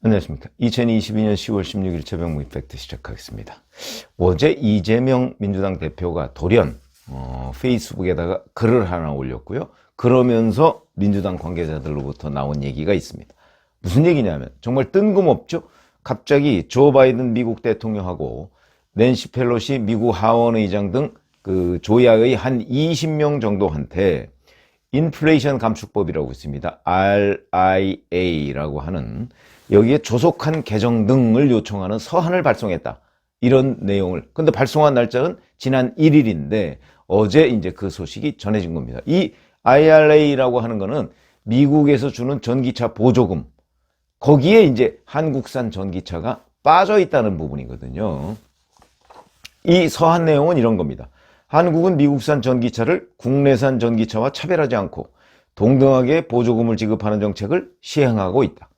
안녕하십니까. 2022년 10월 16일 최병무 임팩트 시작하겠습니다. 어제 이재명 민주당 대표가 돌연 페이스북에다가 글을 하나 올렸고요. 그러면서 민주당 관계자들로부터 나온 얘기가 있습니다. 무슨 얘기냐면 정말 뜬금없죠. 갑자기 조 바이든 미국 대통령하고 낸시 펠로시 미국 하원의장 등 그 조야의 한 20명 정도한테 인플레이션 감축법이라고 있습니다. RIA라고 하는 여기에 조속한 개정 등을 요청하는 서한을 발송했다. 이런 내용을. 근데 발송한 날짜는 지난 1일인데 어제 이제 그 소식이 전해진 겁니다. 이 IRA라고 하는 거는 미국에서 주는 전기차 보조금. 거기에 이제 한국산 전기차가 빠져 있다는 부분이거든요. 이 서한 내용은 이런 겁니다. 한국은 미국산 전기차를 국내산 전기차와 차별하지 않고 동등하게 보조금을 지급하는 정책을 시행하고 있다.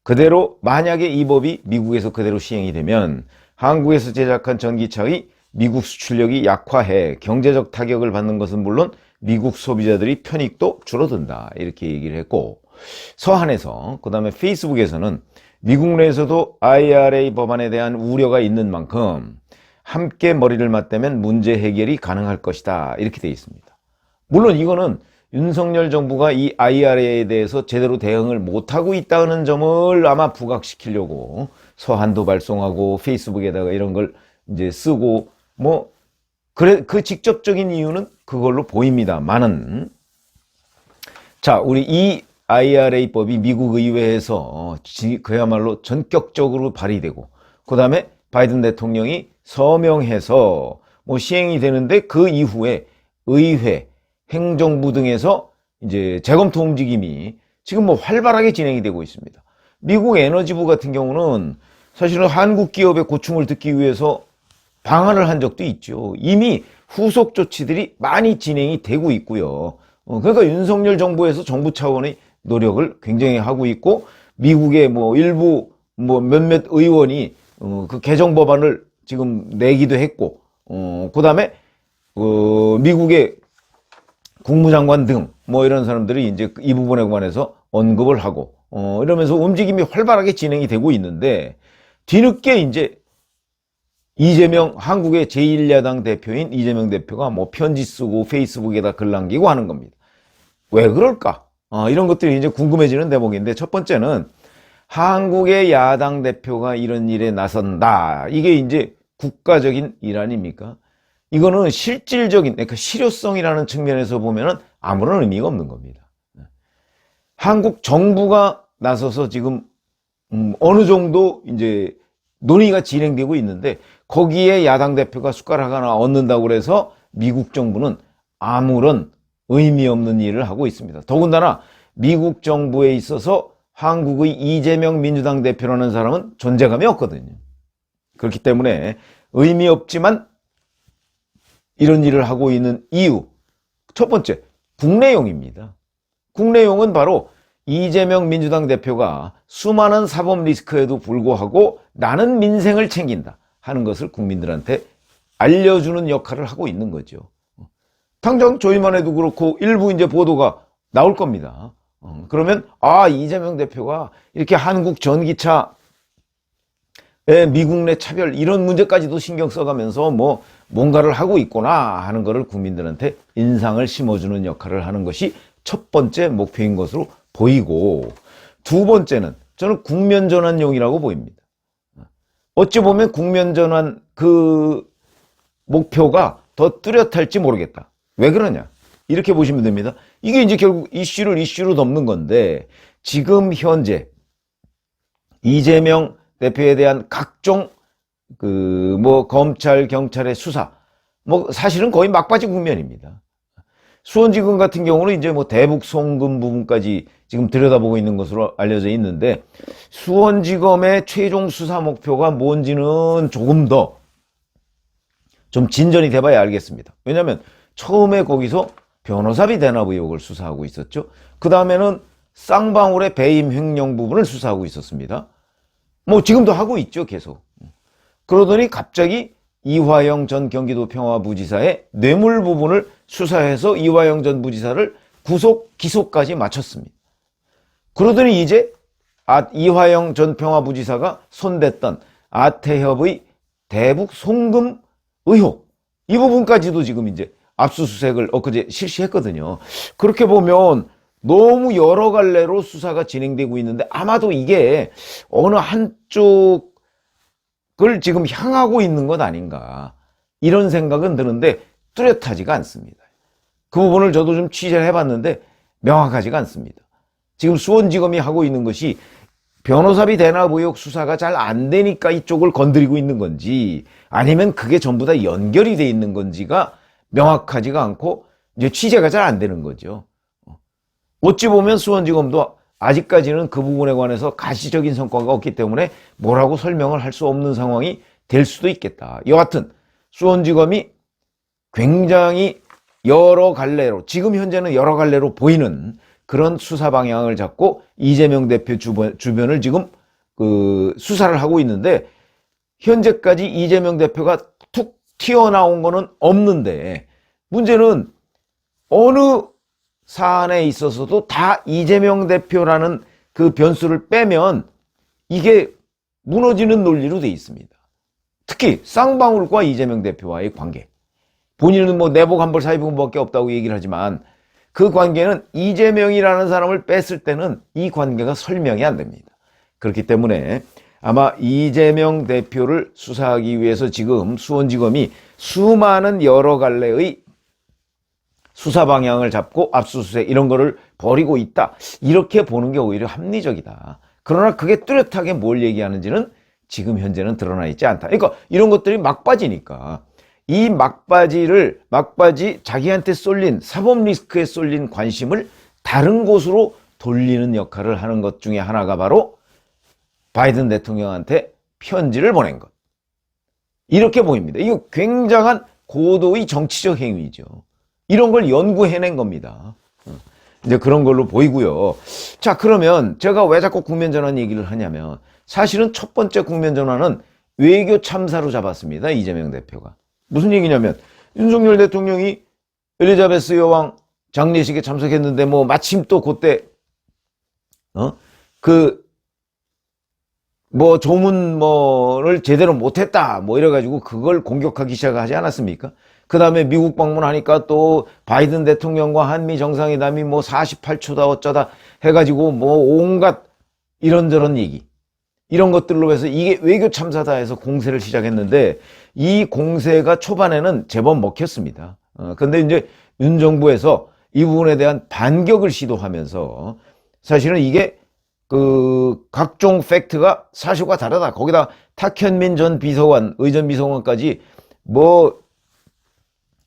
그대로 만약에 이 법이 미국에서 그대로 시행이 되면 한국에서 제작한 전기차의 미국 수출력이 약화해 경제적 타격을 받는 것은 물론 미국 소비자들의 편익도 줄어든다. 이렇게 얘기를 했고, 서한에서 그 다음에 페이스북에서는 미국 내에서도 IRA 법안에 대한 우려가 있는 만큼 함께 머리를 맞대면 문제 해결이 가능할 것이다. 이렇게 되어 있습니다. 물론 이거는 윤석열 정부가 이 IRA에 대해서 제대로 대응을 못하고 있다는 점을 아마 부각시키려고 서한도 발송하고 페이스북에다가 이런 걸 이제 쓰고 그 직접적인 이유는 그걸로 보입니다만은, 자, 우리 이 IRA법이 미국 의회에서 그야말로 전격적으로 발의되고 그 다음에 바이든 대통령이 서명해서 시행이 되는데 그 이후에 의회, 행정부 등에서 이제 재검토 움직임이 지금 활발하게 진행이 되고 있습니다. 미국 에너지부 같은 경우는 사실은 한국 기업의 고충을 듣기 위해서 방한을 한 적도 있죠. 이미 후속 조치들이 많이 진행이 되고 있고요. 그러니까 윤석열 정부에서 정부 차원의 노력을 굉장히 하고 있고, 미국의 일부 몇몇 의원이 그 개정 법안을 지금 내기도 했고, 그 다음에 미국의 국무장관 등 이런 사람들이 이제 이 부분에 관해서 언급을 하고 이러면서 움직임이 활발하게 진행이 되고 있는데, 뒤늦게 이제 이재명, 한국의 제1야당 대표인 이재명 대표가 편지 쓰고 페이스북에다 글 남기고 하는 겁니다. 왜 그럴까? 이런 것들이 이제 궁금해지는 대목인데, 첫 번째는 한국의 야당 대표가 이런 일에 나선다. 이게 이제 국가적인 일 아닙니까? 이거는 실질적인, 그러니까 실효성이라는 측면에서 보면은 아무런 의미가 없는 겁니다. 한국 정부가 나서서 지금 어느 정도 이제 논의가 진행되고 있는데, 거기에 야당 대표가 숟가락 하나 얹는다고 그래서 미국 정부는 아무런 의미 없는 일을 하고 있습니다. 더군다나 미국 정부에 있어서 한국의 이재명 민주당 대표라는 사람은 존재감이 없거든요. 그렇기 때문에 의미 없지만 이런 일을 하고 있는 이유, 첫 번째, 국내용입니다. 국내용은 바로 이재명 민주당 대표가 수많은 사법 리스크에도 불구하고 나는 민생을 챙긴다 하는 것을 국민들한테 알려주는 역할을 하고 있는 거죠. 당장 저희만 해도 그렇고 일부 이제 보도가 나올 겁니다. 그러면 이재명 대표가 이렇게 한국 전기차 미국 내 차별 이런 문제까지도 신경 써가면서 뭔가를 하고 있구나 하는 것을 국민들한테 인상을 심어주는 역할을 하는 것이 첫 번째 목표인 것으로 보이고, 두 번째는 저는 국면전환용이라고 보입니다. 어찌 보면 국면전환 그 목표가 더 뚜렷할지 모르겠다. 왜 그러냐? 이렇게 보시면 됩니다. 이게 이제 결국 이슈를 이슈로 덮는 건데, 지금 현재 이재명 대표에 대한 각종 검찰, 경찰의 수사, 사실은 거의 막바지 국면입니다. 수원지검 같은 경우는 이제 대북 송금 부분까지 지금 들여다보고 있는 것으로 알려져 있는데, 수원지검의 최종 수사 목표가 뭔지는 조금 더 좀 진전이 돼봐야 알겠습니다. 왜냐하면 처음에 거기서 변호사비 대납 의혹을 수사하고 있었죠. 그 다음에는 쌍방울의 배임 횡령 부분을 수사하고 있었습니다. 지금도 하고 있죠, 계속. 그러더니 갑자기 이화영 전 경기도 평화부지사의 뇌물 부분을 수사해서 이화영 전 부지사를 구속, 기소까지 마쳤습니다. 그러더니 이제 이화영 전 평화부지사가 손댔던 아태협의 대북 송금 의혹, 이 부분까지도 지금 이제 압수수색을 엊그제 실시했거든요. 그렇게 보면 너무 여러 갈래로 수사가 진행되고 있는데 아마도 이게 어느 한쪽을 지금 향하고 있는 것 아닌가, 이런 생각은 드는데 뚜렷하지가 않습니다. 그 부분을 저도 좀 취재를 해봤는데 명확하지가 않습니다. 지금 수원지검이 하고 있는 것이 변호사비 대납 의혹 수사가 잘 안 되니까 이쪽을 건드리고 있는 건지, 아니면 그게 전부 다 연결이 돼 있는 건지가 명확하지가 않고 이제 취재가 잘 안 되는 거죠. 어찌 보면 수원지검도 아직까지는 그 부분에 관해서 가시적인 성과가 없기 때문에 뭐라고 설명을 할 수 없는 상황이 될 수도 있겠다. 여하튼 수원지검이 굉장히 여러 갈래로, 지금 현재는 여러 갈래로 보이는 그런 수사 방향을 잡고 이재명 대표 주변을 지금 수사를 하고 있는데, 현재까지 이재명 대표가 툭 튀어나온 거는 없는데, 문제는 어느 사안에 있어서도 다 이재명 대표라는 그 변수를 빼면 이게 무너지는 논리로 돼 있습니다. 특히 쌍방울과 이재명 대표와의 관계, 본인은 뭐 내복 한벌 사이부분밖에 없다고 얘기를 하지만 그 관계는 이재명이라는 사람을 뺐을 때는 이 관계가 설명이 안 됩니다. 그렇기 때문에 아마 이재명 대표를 수사하기 위해서 지금 수원지검이 수많은 여러 갈래의 수사 방향을 잡고 압수수색 이런 거를 벌이고 있다, 이렇게 보는 게 오히려 합리적이다. 그러나 그게 뚜렷하게 뭘 얘기하는지는 지금 현재는 드러나 있지 않다. 그러니까 이런 것들이 막바지니까 이 막바지 자기한테 쏠린 사법 리스크에 쏠린 관심을 다른 곳으로 돌리는 역할을 하는 것 중에 하나가 바로 바이든 대통령한테 편지를 보낸 것, 이렇게 보입니다. 이거 굉장한 고도의 정치적 행위죠. 이런 걸 연구해낸 겁니다. 이제 그런 걸로 보이고요. 자, 그러면 제가 왜 자꾸 국면전환 얘기를 하냐면, 사실은 첫 번째 국면전환은 외교 참사로 잡았습니다. 이재명 대표가. 무슨 얘기냐면, 윤석열 대통령이 엘리자베스 여왕 장례식에 참석했는데 뭐 마침 또 그때 조문을 제대로 못했다 뭐 이래가지고 그걸 공격하기 시작하지 않았습니까? 그 다음에 미국 방문하니까 또 바이든 대통령과 한미 정상회담이 뭐 48초다 어쩌다 해가지고 뭐 온갖 이런저런 얘기, 이런 것들로 해서 이게 외교 참사다 해서 공세를 시작했는데, 이 공세가 초반에는 제법 먹혔습니다. 근데 이제 윤 정부에서 이 부분에 대한 반격을 시도하면서, 사실은 이게 각종 팩트가 사실과 다르다, 거기다 탁현민 전 비서관, 의전 비서관까지 뭐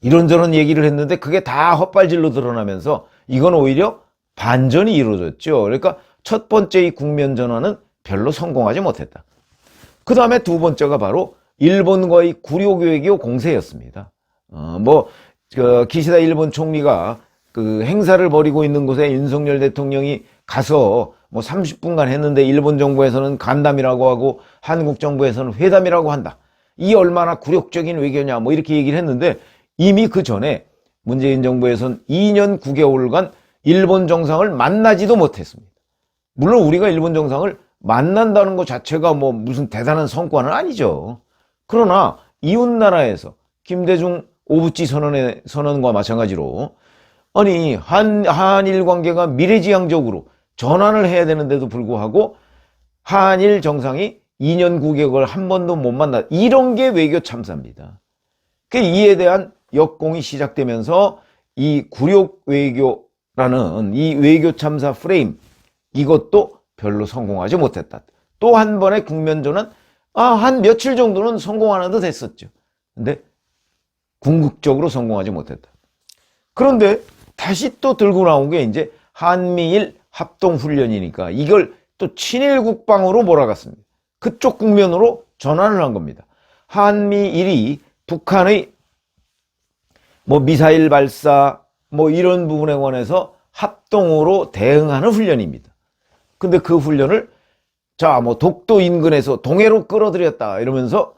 이런저런 얘기를 했는데 그게 다 헛발질로 드러나면서 이건 오히려 반전이 이루어졌죠. 그러니까 첫 번째 이 국면 전환은 별로 성공하지 못했다. 그 다음에 두 번째가 바로 일본과의 굴욕 외교 공세였습니다. 기시다 일본 총리가 그 행사를 벌이고 있는 곳에 윤석열 대통령이 가서 뭐 30분간 했는데 일본 정부에서는 간담이라고 하고 한국 정부에서는 회담이라고 한다. 이 얼마나 굴욕적인 외교냐 뭐 이렇게 얘기를 했는데, 이미 그 전에 문재인 정부에서는 2년 9개월간 일본 정상을 만나지도 못했습니다. 물론 우리가 일본 정상을 만난다는 것 자체가 뭐 무슨 대단한 성과는 아니죠. 그러나 이웃나라에서 김대중 오부치 선언과 마찬가지로, 아니 한일 관계가 미래지향적으로 전환을 해야 되는데도 불구하고 한일 정상이 2년 9개월 한 번도 못 만나, 이런 게 외교 참사입니다. 이에 대한 역공이 시작되면서 이 굴욕 외교라는 이 외교 참사 프레임, 이것도 별로 성공하지 못했다. 또 한 번의 국면전은 한 며칠 정도는 성공하는 듯 했었죠. 근데 궁극적으로 성공하지 못했다. 그런데 다시 또 들고 나온 게 이제 한미일 합동훈련이니까 이걸 또 친일 국방으로 몰아갔습니다. 그쪽 국면으로 전환을 한 겁니다. 한미일이 북한의 뭐 미사일 발사 뭐 이런 부분에 관해서 합동으로 대응하는 훈련입니다. 근데 그 훈련을 독도 인근에서 동해로 끌어들였다 이러면서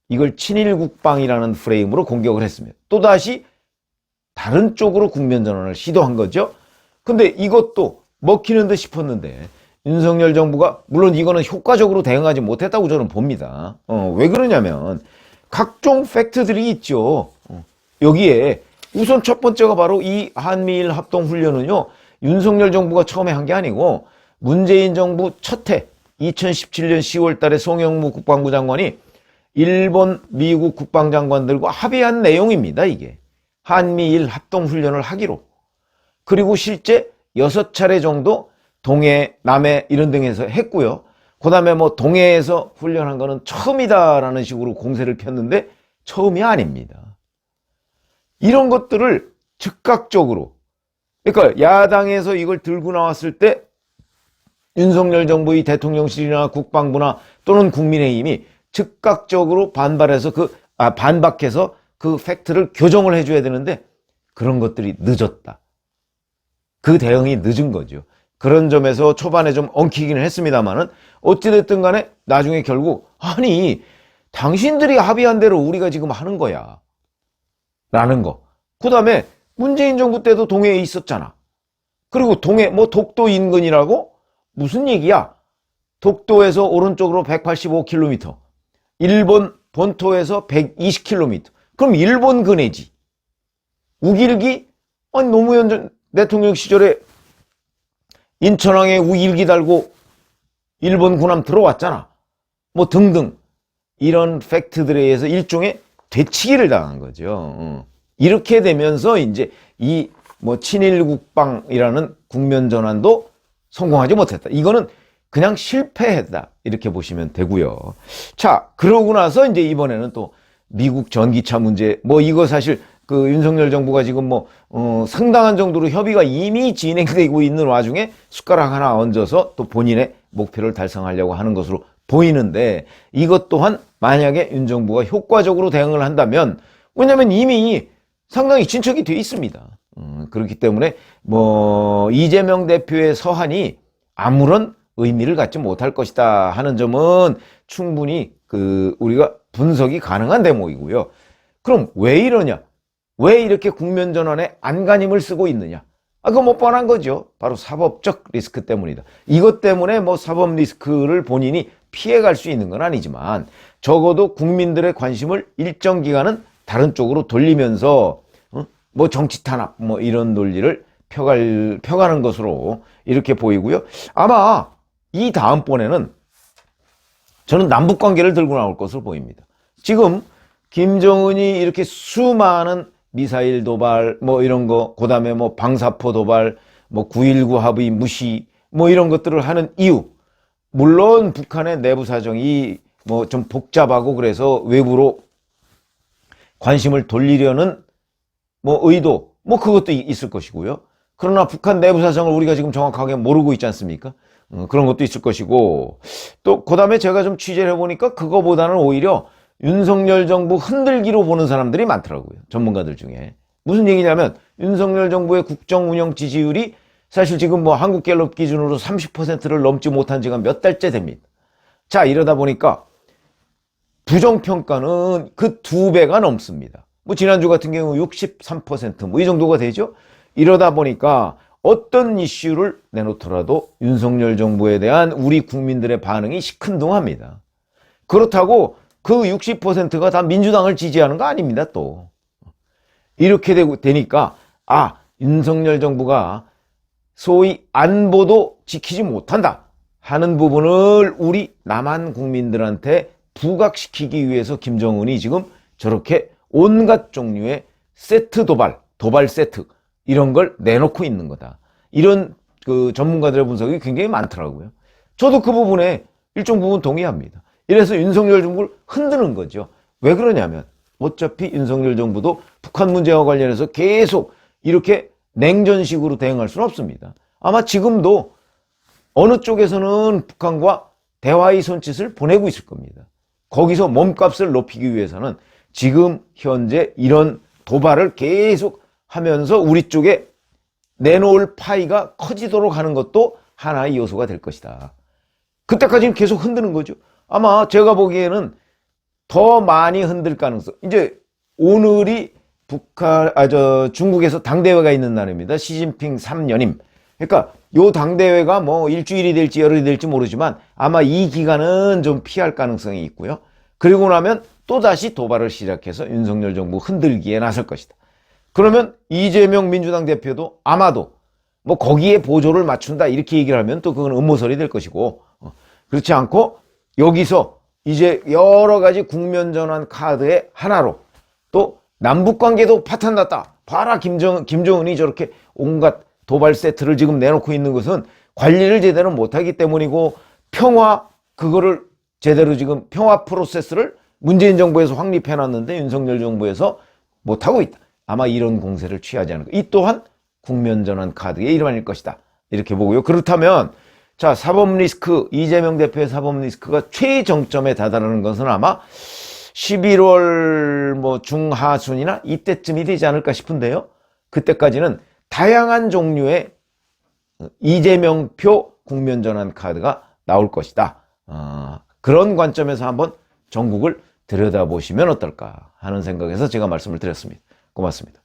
이걸 친일 국방이라는 프레임으로 공격을 했습니다. 또다시 다른 쪽으로 국면 전환을 시도한 거죠. 근데 이것도 먹히는 듯 싶었는데 윤석열 정부가 물론 이거는 효과적으로 대응하지 못했다고 저는 봅니다. 왜 그러냐면 각종 팩트들이 있죠. 여기에 우선 첫 번째가 바로 이 한미일 합동훈련은요, 윤석열 정부가 처음에 한 게 아니고 문재인 정부 첫해 2017년 10월 달에 송영무 국방부 장관이 일본, 미국 국방장관들과 합의한 내용입니다. 이게 한미일 합동훈련을 하기로. 그리고 실제 6차례 정도 동해, 남해 이런 등에서 했고요. 그 다음에 뭐 동해에서 훈련한 거는 처음이다라는 식으로 공세를 폈는데 처음이 아닙니다. 이런 것들을 즉각적으로, 그러니까 야당에서 이걸 들고 나왔을 때 윤석열 정부의 대통령실이나 국방부나 또는 국민의힘이 즉각적으로 반박해서 그 팩트를 교정을 해줘야 되는데 그런 것들이 늦었다. 그 대응이 늦은 거죠. 그런 점에서 초반에 좀 엉키기는 했습니다만은 어찌됐든 간에 나중에 결국 아니 당신들이 합의한 대로 우리가 지금 하는 거야 라는 거. 그 다음에 문재인 정부 때도 동해에 있었잖아. 그리고 동해 뭐 독도 인근이라고 무슨 얘기야. 독도에서 오른쪽으로 185km, 일본 본토에서 120km. 그럼 일본 근해지. 우길기? 아니 노무현 전 대통령 시절에 인천항에 우길기 달고 일본 군함 들어왔잖아. 뭐 등등 이런 팩트들에 의해서 일종의 되치기를 당한 거죠. 이렇게 되면서 이제 이 뭐 친일 국방이라는 국면 전환도 성공하지 못했다. 이거는 그냥 실패했다. 이렇게 보시면 되고요. 자, 그러고 나서 이제 이번에는 또 미국 전기차 문제, 뭐 이거 사실 그 윤석열 정부가 지금 뭐 상당한 정도로 협의가 이미 진행되고 있는 와중에 숟가락 하나 얹어서 또 본인의 목표를 달성하려고 하는 것으로 보이는데, 이것 또한 만약에 윤 정부가 효과적으로 대응을 한다면, 왜냐하면 이미 상당히 진척이 돼 있습니다. 그렇기 때문에 뭐 이재명 대표의 서한이 아무런 의미를 갖지 못할 것이다 하는 점은 충분히 우리가 분석이 가능한 대목이고요. 그럼 왜 이러냐? 왜 이렇게 국면 전환에 안간힘을 쓰고 있느냐? 그거 뭐 뻔한 거죠. 바로 사법적 리스크 때문이다. 이것 때문에 뭐 사법 리스크를 본인이 피해갈 수 있는 건 아니지만 적어도 국민들의 관심을 일정 기간은 다른 쪽으로 돌리면서 뭐 정치 탄압 뭐 이런 논리를 펴가는 것으로 이렇게 보이고요. 아마 이 다음번에는 저는 남북 관계를 들고 나올 것으로 보입니다. 지금 김정은이 이렇게 수많은 미사일 도발 뭐 이런 거, 그다음에 뭐 방사포 도발, 뭐 9.19 합의 무시 뭐 이런 것들을 하는 이유, 물론 북한의 내부 사정이 뭐 좀 복잡하고 그래서 외부로 관심을 돌리려는 뭐 의도, 뭐 그것도 있을 것이고요. 그러나 북한 내부 사정을 우리가 지금 정확하게 모르고 있지 않습니까? 그런 것도 있을 것이고, 또 그다음에 제가 좀 취재를 해보니까 그거보다는 오히려 윤석열 정부 흔들기로 보는 사람들이 많더라고요. 전문가들 중에. 무슨 얘기냐면 윤석열 정부의 국정 운영 지지율이 사실 지금 뭐 한국갤럽 기준으로 30%를 넘지 못한 지가 몇 달째 됩니다. 자, 이러다 보니까 부정평가는 그 2배가 넘습니다. 뭐 지난주 같은 경우 63% 뭐 이 정도가 되죠. 이러다 보니까 어떤 이슈를 내놓더라도 윤석열 정부에 대한 우리 국민들의 반응이 시큰둥합니다. 그렇다고 그 60%가 다 민주당을 지지하는 거 아닙니다. 또 이렇게 되니까 윤석열 정부가 소위 안보도 지키지 못한다 하는 부분을 우리 남한 국민들한테 부각시키기 위해서 김정은이 지금 저렇게 온갖 종류의 세트 도발 세트 이런 걸 내놓고 있는 거다. 이런 그 전문가들의 분석이 굉장히 많더라고요. 저도 그 부분에 일정 부분 동의합니다. 이래서 윤석열 정부를 흔드는 거죠. 왜 그러냐면 어차피 윤석열 정부도 북한 문제와 관련해서 계속 이렇게 냉전식으로 대응할 수는 없습니다. 아마 지금도 어느 쪽에서는 북한과 대화의 손짓을 보내고 있을 겁니다. 거기서 몸값을 높이기 위해서는 지금 현재 이런 도발을 계속 하면서 우리 쪽에 내놓을 파이가 커지도록 하는 것도 하나의 요소가 될 것이다. 그때까지는 계속 흔드는 거죠. 아마 제가 보기에는 더 많이 흔들 가능성. 이제 오늘이 중국에서 당대회가 있는 날입니다. 시진핑 3년임. 그러니까 요 당대회가 뭐 일주일이 될지 열흘이 될지 모르지만 아마 이 기간은 좀 피할 가능성이 있고요. 그리고 나면 또다시 도발을 시작해서 윤석열 정부 흔들기에 나설 것이다. 그러면 이재명 민주당 대표도 아마도 뭐 거기에 보조를 맞춘다 이렇게 얘기를 하면 또 그건 음모설이 될 것이고, 그렇지 않고 여기서 이제 여러 가지 국면전환 카드의 하나로 또 남북관계도 파탄났다. 봐라, 김정은이 저렇게 온갖 도발 세트를 지금 내놓고 있는 것은 관리를 제대로 못하기 때문이고, 평화 그거를 제대로 지금 평화 프로세스를 문재인 정부에서 확립해놨는데 윤석열 정부에서 못하고 있다. 아마 이런 공세를 취하지 않을까. 이 또한 국면전환 카드의 일환일 것이다. 이렇게 보고요. 그렇다면 자, 사법 리스크, 이재명 대표의 사법 리스크가 최정점에 다다르는 것은 아마 11월 뭐 중하순이나 이때쯤이 되지 않을까 싶은데요. 그때까지는 다양한 종류의 이재명표 국면전환 카드가 나올 것이다. 그런 관점에서 한번 전국을 들여다보시면 어떨까 하는 생각에서 제가 말씀을 드렸습니다. 고맙습니다.